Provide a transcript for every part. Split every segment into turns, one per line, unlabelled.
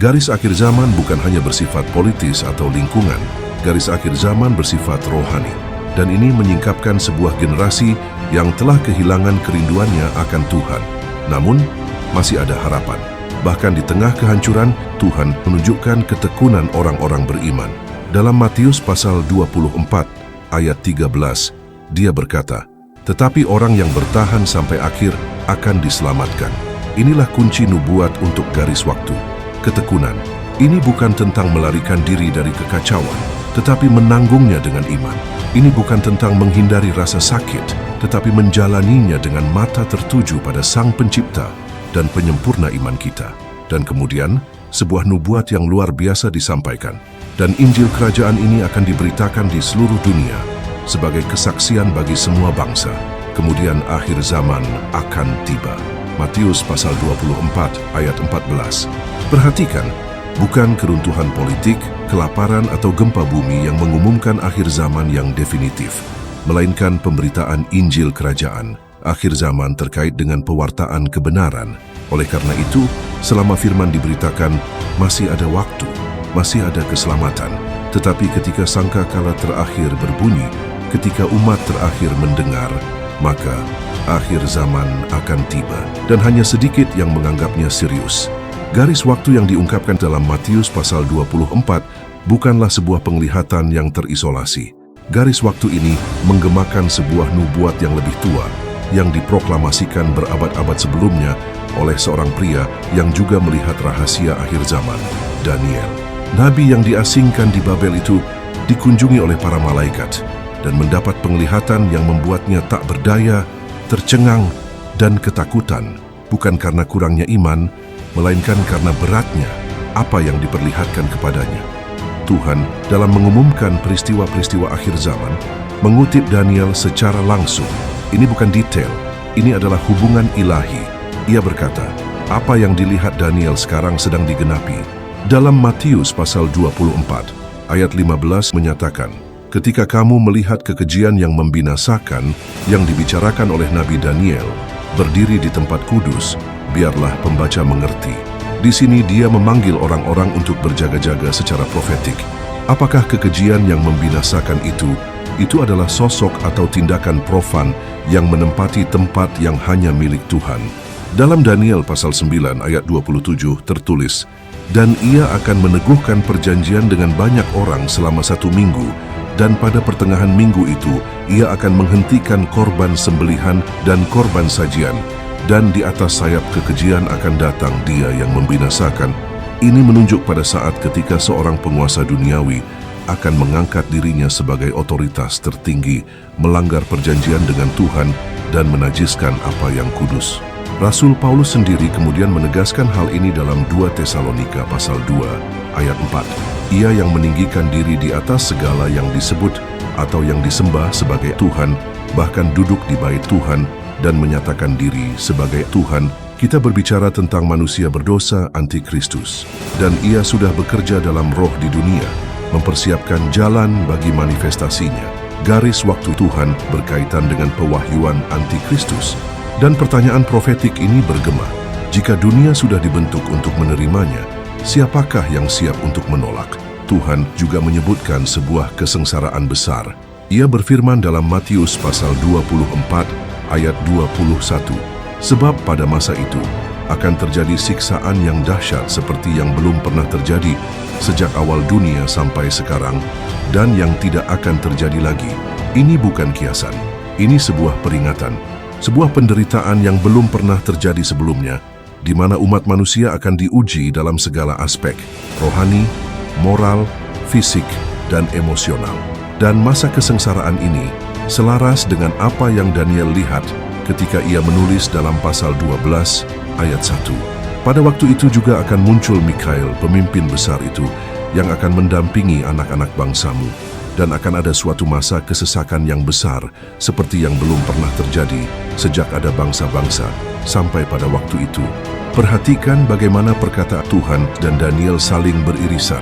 Garis akhir zaman bukan hanya bersifat politis atau lingkungan, garis akhir zaman bersifat rohani. Dan ini menyingkapkan sebuah generasi yang telah kehilangan kerinduannya akan Tuhan. Namun, masih ada harapan. Bahkan di tengah kehancuran, Tuhan menunjukkan ketekunan orang-orang beriman. Dalam Matius pasal 24, ayat 13, Dia berkata, "Tetapi orang yang bertahan sampai akhir akan diselamatkan." Inilah kunci nubuat untuk garis waktu. Ketekunan. Ini bukan tentang melarikan diri dari kekacauan, tetapi menanggungnya dengan iman. Ini bukan tentang menghindari rasa sakit, tetapi menjalaninya dengan mata tertuju pada Sang Pencipta dan penyempurna iman kita. Dan kemudian, sebuah nubuat yang luar biasa disampaikan. Dan Injil Kerajaan ini akan diberitakan di seluruh dunia sebagai kesaksian bagi semua bangsa. Kemudian akhir zaman akan tiba. Matius pasal 24 ayat 14. Perhatikan, bukan keruntuhan politik, kelaparan atau gempa bumi yang mengumumkan akhir zaman yang definitif, melainkan pemberitaan Injil Kerajaan. Akhir zaman terkait dengan pewartaan kebenaran. Oleh karena itu, selama firman diberitakan, masih ada waktu, masih ada keselamatan. Tetapi ketika sangkakala terakhir berbunyi, ketika umat terakhir mendengar, maka akhir zaman akan tiba. Dan hanya sedikit yang menganggapnya serius. Garis waktu yang diungkapkan dalam Matius pasal 24 bukanlah sebuah penglihatan yang terisolasi. Garis waktu ini menggemakan sebuah nubuat yang lebih tua, yang diproklamasikan berabad-abad sebelumnya oleh seorang pria yang juga melihat rahasia akhir zaman, Daniel. Nabi yang diasingkan di Babel itu dikunjungi oleh para malaikat dan mendapat penglihatan yang membuatnya tak berdaya, tercengang, dan ketakutan, bukan karena kurangnya iman, melainkan karena beratnya apa yang diperlihatkan kepadanya. Tuhan dalam mengumumkan peristiwa-peristiwa akhir zaman mengutip Daniel secara langsung. Ini bukan detail, ini adalah hubungan ilahi. Ia berkata, apa yang dilihat Daniel sekarang sedang digenapi. Dalam Matius pasal 24 ayat 15 menyatakan, ketika kamu melihat kekejian yang membinasakan yang dibicarakan oleh Nabi Daniel berdiri di tempat kudus, biarlah pembaca mengerti. Di sini dia memanggil orang-orang untuk berjaga-jaga secara profetik. Apakah kekejian yang membinasakan itu adalah sosok atau tindakan profan yang menempati tempat yang hanya milik Tuhan. Dalam Daniel pasal 9 ayat 27 tertulis, dan ia akan meneguhkan perjanjian dengan banyak orang selama 1 minggu, dan pada pertengahan minggu itu ia akan menghentikan korban sembelihan dan korban sajian, dan di atas sayap kekejian akan datang dia yang membinasakan. Ini menunjuk pada saat ketika seorang penguasa duniawi akan mengangkat dirinya sebagai otoritas tertinggi, melanggar perjanjian dengan Tuhan, dan menajiskan apa yang kudus. Rasul Paulus sendiri kemudian menegaskan hal ini dalam 2 Tesalonika pasal 2 ayat 4. Ia yang meninggikan diri di atas segala yang disebut atau yang disembah sebagai Tuhan, bahkan duduk di bait Tuhan dan menyatakan diri sebagai Tuhan. Kita berbicara tentang manusia berdosa antikristus, dan ia sudah bekerja dalam roh di dunia, mempersiapkan jalan bagi manifestasinya. Garis waktu Tuhan berkaitan dengan pewahyuan antikristus, dan pertanyaan profetik ini bergema. Jika dunia sudah dibentuk untuk menerimanya, siapakah yang siap untuk menolak? Tuhan juga menyebutkan sebuah kesengsaraan besar. Ia berfirman dalam Matius pasal 24 ayat 21, sebab pada masa itu akan terjadi siksaan yang dahsyat seperti yang belum pernah terjadi sejak awal dunia sampai sekarang, dan yang tidak akan terjadi lagi. Ini bukan kiasan, ini sebuah peringatan, sebuah penderitaan yang belum pernah terjadi sebelumnya, di mana umat manusia akan diuji dalam segala aspek, rohani, moral, fisik, dan emosional. Dan masa kesengsaraan ini selaras dengan apa yang Daniel lihat ketika ia menulis dalam pasal 12 ayat 1. Pada waktu itu juga akan muncul Mikael, pemimpin besar itu, yang akan mendampingi anak-anak bangsamu. Dan akan ada suatu masa kesesakan yang besar, seperti yang belum pernah terjadi sejak ada bangsa-bangsa sampai pada waktu itu. Perhatikan bagaimana perkataan Tuhan dan Daniel saling beririsan.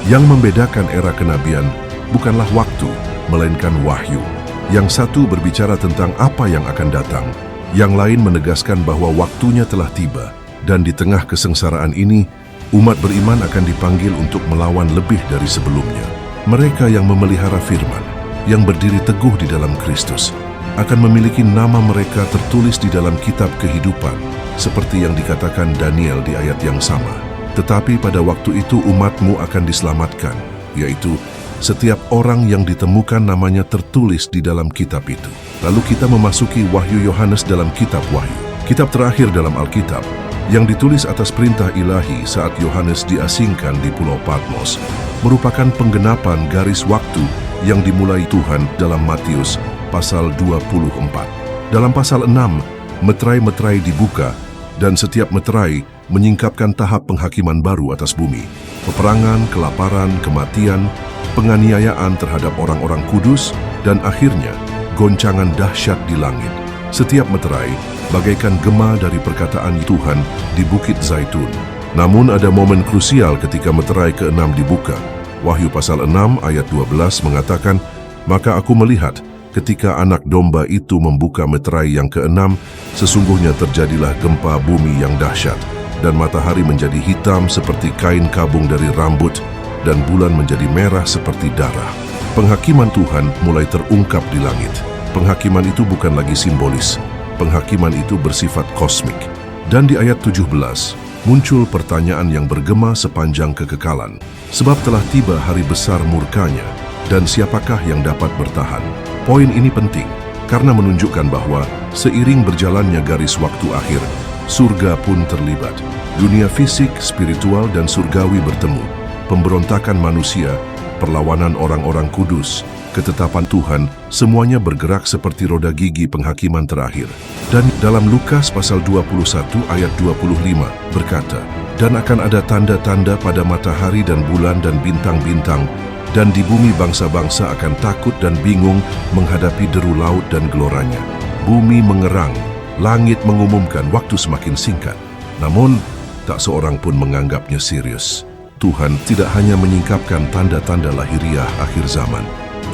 Yang membedakan era kenabian bukanlah waktu, melainkan wahyu. Yang satu berbicara tentang apa yang akan datang, yang lain menegaskan bahwa waktunya telah tiba. Dan di tengah kesengsaraan ini, Umat beriman akan dipanggil untuk melawan lebih dari sebelumnya. Mereka yang memelihara firman, yang berdiri teguh di dalam Kristus, akan memiliki nama mereka tertulis di dalam kitab kehidupan, seperti yang dikatakan Daniel di ayat yang sama. Tetapi pada waktu itu umatmu akan diselamatkan, yaitu setiap orang yang ditemukan namanya tertulis di dalam kitab itu. Lalu kita memasuki Wahyu Yohanes dalam kitab Wahyu, kitab terakhir dalam Alkitab, yang ditulis atas perintah ilahi saat Yohanes diasingkan di Pulau Patmos, merupakan penggenapan garis waktu yang dimulai Tuhan dalam Matius pasal 24. Dalam pasal 6, meterai-meterai dibuka dan setiap meterai menyingkapkan tahap penghakiman baru atas bumi. Peperangan, kelaparan, kematian, penganiayaan terhadap orang-orang kudus, dan akhirnya goncangan dahsyat di langit. Setiap meterai bagaikan gema dari perkataan Tuhan di Bukit Zaitun. Namun ada momen krusial ketika meterai ke-6 dibuka. Wahyu pasal 6 ayat 12 mengatakan, "Maka aku melihat ketika anak domba itu membuka meterai yang ke-6, sesungguhnya terjadilah gempa bumi yang dahsyat, dan matahari menjadi hitam seperti kain kabung dari rambut, dan bulan menjadi merah seperti darah." Penghakiman Tuhan mulai terungkap di langit. Penghakiman itu bukan lagi simbolis. Penghakiman itu bersifat kosmik. Dan di ayat 17, muncul pertanyaan yang bergema sepanjang kekekalan. Sebab telah tiba hari besar murkanya, dan siapakah yang dapat bertahan? Poin ini penting, karena menunjukkan bahwa seiring berjalannya garis waktu akhir, surga pun terlibat. Dunia fisik, spiritual, dan surgawi bertemu. Pemberontakan manusia, perlawanan orang-orang kudus, ketetapan Tuhan, semuanya bergerak seperti roda gigi penghakiman terakhir. Dan dalam Lukas pasal 21 ayat 25 berkata, "Dan akan ada tanda-tanda pada matahari dan bulan dan bintang-bintang, dan di bumi bangsa-bangsa akan takut dan bingung menghadapi deru laut dan geloranya. Bumi mengerang, langit mengumumkan waktu semakin singkat." Namun, tak seorang pun menganggapnya serius. Tuhan tidak hanya menyingkapkan tanda-tanda lahiriah akhir zaman.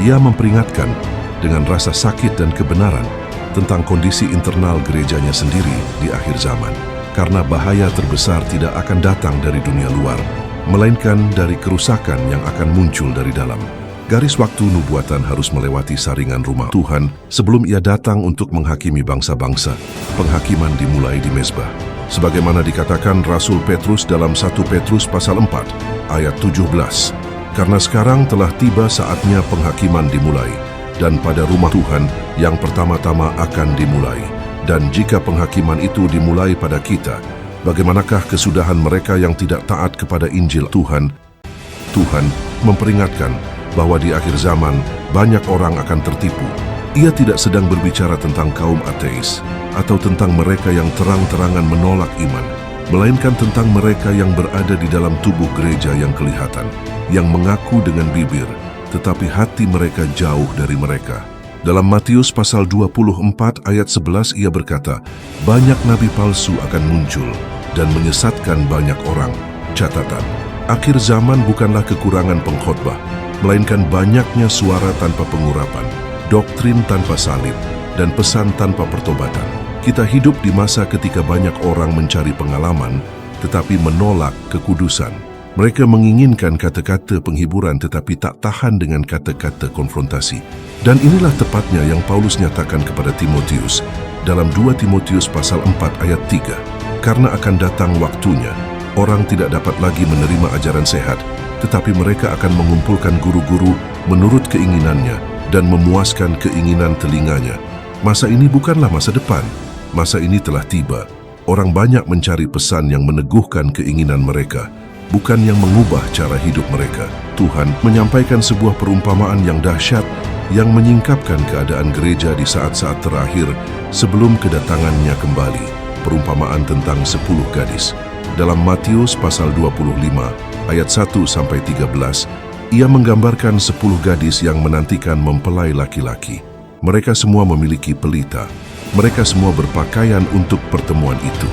Ia memperingatkan dengan rasa sakit dan kebenaran tentang kondisi internal gerejanya sendiri di akhir zaman. Karena bahaya terbesar tidak akan datang dari dunia luar, melainkan dari kerusakan yang akan muncul dari dalam. Garis waktu nubuatan harus melewati saringan rumah Tuhan sebelum ia datang untuk menghakimi bangsa-bangsa. Penghakiman dimulai di mezbah. Sebagaimana dikatakan Rasul Petrus dalam 1 Petrus pasal 4 ayat 17, "Karena sekarang telah tiba saatnya penghakiman dimulai, dan pada rumah Tuhan yang pertama-tama akan dimulai. Dan jika penghakiman itu dimulai pada kita, bagaimanakah kesudahan mereka yang tidak taat kepada Injil Tuhan?" Tuhan memperingatkan bahwa di akhir zaman banyak orang akan tertipu. Ia tidak sedang berbicara tentang kaum ateis atau tentang mereka yang terang-terangan menolak iman, melainkan tentang mereka yang berada di dalam tubuh gereja yang kelihatan, yang mengaku dengan bibir, tetapi hati mereka jauh dari mereka. Dalam Matius pasal 24 ayat 11 ia berkata, "Banyak nabi palsu akan muncul dan menyesatkan banyak orang." Catatan, akhir zaman bukanlah kekurangan pengkhotbah, melainkan banyaknya suara tanpa pengurapan, doktrin tanpa salib, dan pesan tanpa pertobatan. Kita hidup di masa ketika banyak orang mencari pengalaman, tetapi menolak kekudusan. Mereka menginginkan kata-kata penghiburan tetapi tak tahan dengan kata-kata konfrontasi. Dan inilah tepatnya yang Paulus nyatakan kepada Timotius dalam 2 Timotius pasal 4 ayat 3. "Karena akan datang waktunya, orang tidak dapat lagi menerima ajaran sehat, tetapi mereka akan mengumpulkan guru-guru menurut keinginannya dan memuaskan keinginan telinganya." Masa ini bukanlah masa depan. Masa ini telah tiba. Orang banyak mencari pesan yang meneguhkan keinginan mereka, bukan yang mengubah cara hidup mereka. Tuhan menyampaikan sebuah perumpamaan yang dahsyat yang menyingkapkan keadaan gereja di saat-saat terakhir sebelum kedatangannya kembali. Perumpamaan tentang 10 gadis. Dalam Matius pasal 25 ayat 1-13, ia menggambarkan 10 gadis yang menantikan mempelai laki-laki. Mereka semua memiliki pelita. Mereka semua berpakaian untuk pertemuan itu.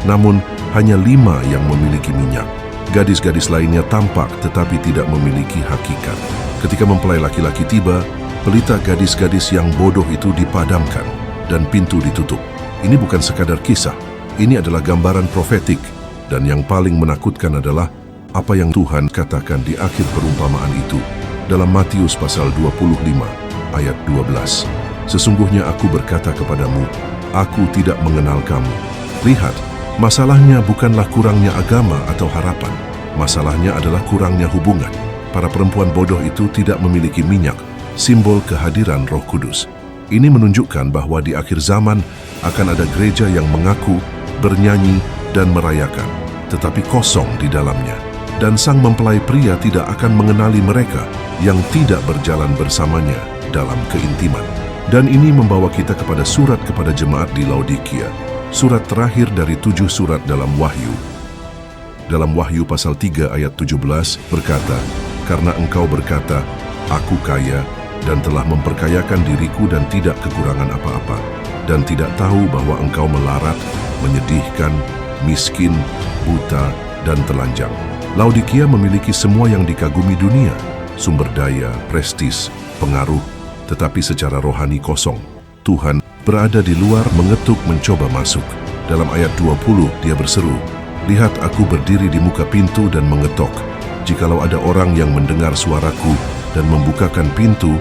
Namun, hanya 5 yang memiliki minyak. Gadis-gadis lainnya tampak tetapi tidak memiliki hakikat. Ketika mempelai laki-laki tiba, pelita gadis-gadis yang bodoh itu dipadamkan dan pintu ditutup. Ini bukan sekadar kisah. Ini adalah gambaran profetik Dan yang paling menakutkan adalah apa yang Tuhan katakan di akhir perumpamaan itu dalam Matius pasal 25 ayat 12. Sesungguhnya aku berkata kepadamu, aku tidak mengenal kamu. Lihat, masalahnya bukanlah kurangnya agama atau harapan. Masalahnya adalah kurangnya hubungan. Para perempuan bodoh itu tidak memiliki minyak, simbol kehadiran Roh Kudus. Ini menunjukkan bahwa di akhir zaman akan ada gereja yang mengaku, bernyanyi, dan merayakan, tetapi kosong di dalamnya. Dan sang mempelai pria tidak akan mengenali mereka yang tidak berjalan bersamanya dalam keintiman. Dan ini membawa kita kepada surat kepada jemaat di Laodikia, surat terakhir dari 7 surat dalam Wahyu. Dalam Wahyu pasal 3 ayat 17 berkata, karena engkau berkata, aku kaya dan telah memperkayakan diriku dan tidak kekurangan apa-apa, dan tidak tahu bahwa engkau melarat, menyedihkan, miskin, buta, dan telanjang. Laodikia memiliki semua yang dikagumi dunia, sumber daya, prestis, pengaruh, tetapi secara rohani kosong. Tuhan berada di luar mengetuk mencoba masuk. Dalam ayat 20 dia berseru, lihat aku berdiri di muka pintu dan mengetok. Jikalau ada orang yang mendengar suaraku dan membukakan pintu,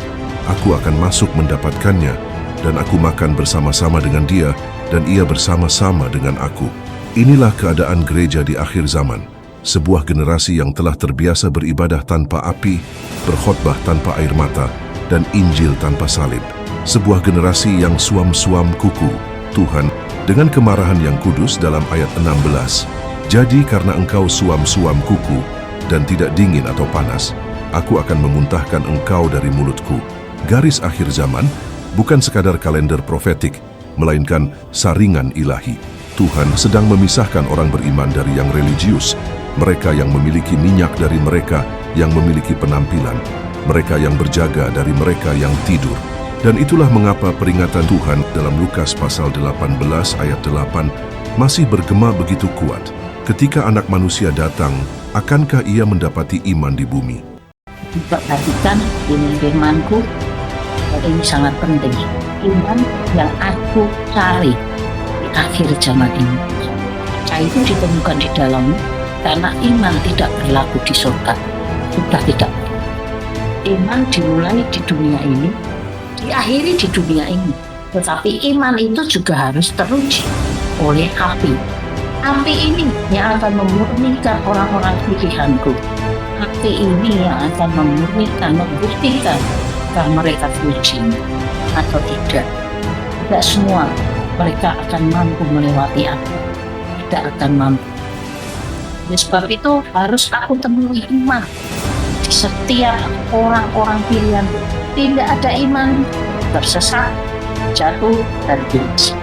aku akan masuk mendapatkannya, dan aku makan bersama-sama dengan dia, dan ia bersama-sama dengan aku. Inilah keadaan gereja di akhir zaman. Sebuah generasi yang telah terbiasa beribadah tanpa api, berkhotbah tanpa air mata, dan Injil tanpa salib. Sebuah generasi yang suam-suam kuku. Tuhan dengan kemarahan yang kudus dalam ayat 16. Jadi karena engkau suam-suam kuku dan tidak dingin atau panas, aku akan memuntahkan engkau dari mulutku. Garis akhir zaman bukan sekadar kalender profetik, melainkan saringan ilahi. Tuhan sedang memisahkan orang beriman dari yang religius, mereka yang memiliki minyak dari mereka yang memiliki penampilan, mereka yang berjaga dari mereka yang tidur. Dan itulah mengapa peringatan Tuhan dalam Lukas pasal 18 ayat 8 masih bergema begitu kuat. Ketika anak manusia datang, akankah ia mendapati iman di bumi?
Perhatikan ini firmanku, ini sangat penting. Iman yang aku cari di akhir zaman ini. Itu ditemukan di dalam, karena iman tidak berlaku di surga. Sudah tidak. Iman dimulai di dunia ini, diakhiri di dunia ini. Tetapi iman itu juga harus teruji oleh api. Api ini yang akan memurnikan orang-orang pilihanku. Api ini yang akan memurnikan, membuktikan apakah mereka suci atau tidak. Tidak semua mereka akan mampu melewati api. Tidak akan mampu. Oleh sebab itu harus aku temui iman di setiap orang-orang pilihan. Tidak ada iman, tersesat, jatuh, dan binasa.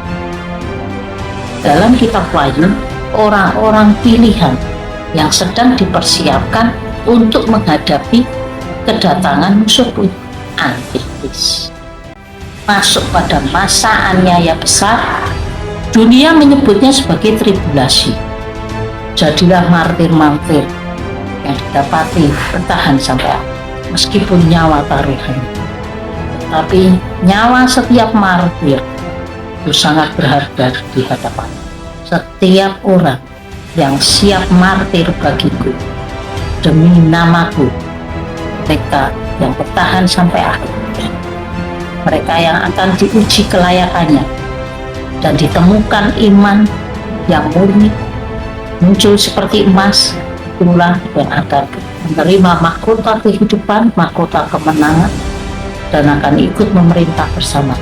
Dalam kitab Wahyu, orang-orang pilihan yang sedang dipersiapkan untuk menghadapi kedatangan musuh antikris. Masuk pada masa aniaya besar, dunia menyebutnya sebagai tribulasi. Jadilah martir-martir yang didapati bertahan sampai akhir, meskipun nyawa taruhannya. Tapi nyawa setiap martir itu sangat berharga di hadapan. Setiap orang yang siap martir bagiku demi namaku, mereka yang bertahan sampai akhir, mereka yang akan diuji kelayakannya dan ditemukan iman yang murni, muncul seperti emas, itulah yang akan menerima mahkota kehidupan, mahkota kemenangan, dan akan ikut memerintah bersama